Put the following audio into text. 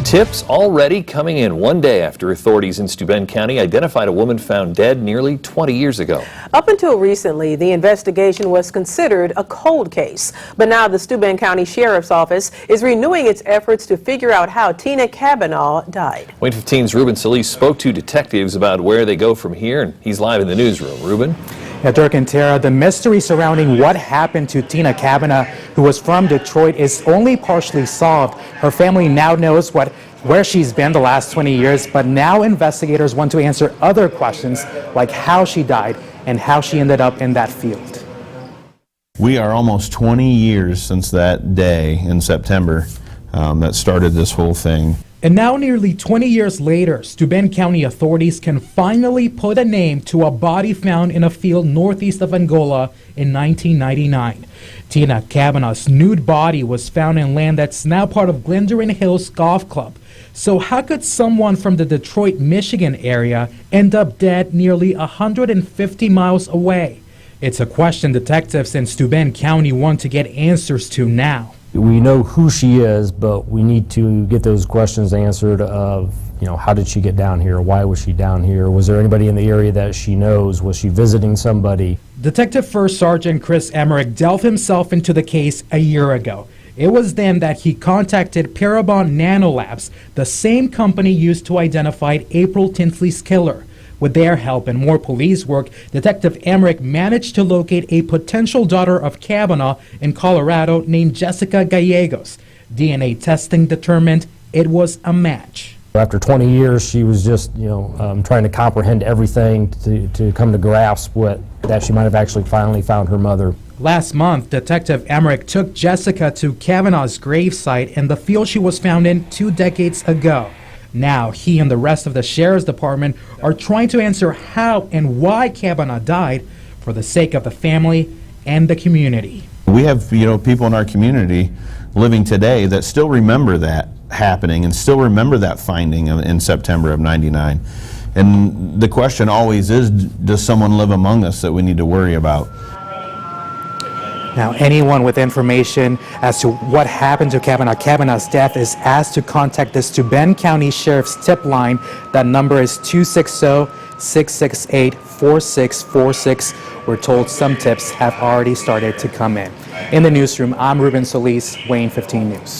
Tips already coming in one day after authorities in Steuben County identified a woman found dead nearly 20 years ago. Up until recently, the investigation was considered a cold case. But now the Steuben County Sheriff's Office is renewing its efforts to figure out how Tina Kavanaugh died. WANE 15's Steuben Police spoke to detectives about where they go from here, and he's live in the newsroom. Ruben? Yeah, Dirk and Tara, the mystery surrounding what happened to Tina Kavanaugh, who was from Detroit, is only partially solved. Her family now knows where she's been the last 20 years, but now investigators want to answer other questions like how she died and how she ended up in that field. We are almost 20 years since that day in September that started this whole thing. And now, nearly 20 years later, Steuben County authorities can finally put a name to a body found in a field northeast of Angola in 1999. Tina Kavanaugh's nude body was found in land that's now part of Glenderen Hills Golf Club. So how could someone from the Detroit, Michigan area end up dead nearly 150 miles away? It's a question detectives in Steuben County want to get answers to now. We know who she is, but we need to get those questions answered of, how did she get down here? Why was she down here? Was there anybody in the area that she knows? Was she visiting somebody? Detective First Sergeant Chris Emmerich delved himself into the case a year ago. It was then that he contacted Parabon Nanolabs, the same company used to identify April Tinsley's killer. With their help and more police work, Detective Emmerich managed to locate a potential daughter of Kavanaugh in Colorado named Jessica Gallegos. DNA testing determined it was a match. After 20 years, she was just, trying to comprehend everything to come to grasp that she might have actually finally found her mother. Last month, Detective Emmerich took Jessica to Kavanaugh's gravesite in the field she was found in 2 decades ago. Now, he and the rest of the Sheriff's Department are trying to answer how and why Kavanaugh died for the sake of the family and the community. We have, people in our community living today that still remember that happening and still remember that finding in September of '99. And the question always is, does someone live among us that we need to worry about? Now, anyone with information as to what happened to Kavanaugh's death is asked to contact the Steuben County Sheriff's tip line. That number is 260-668-4646. We're told some tips have already started to come in. In the newsroom, I'm Ruben Solis, WANE 15 News.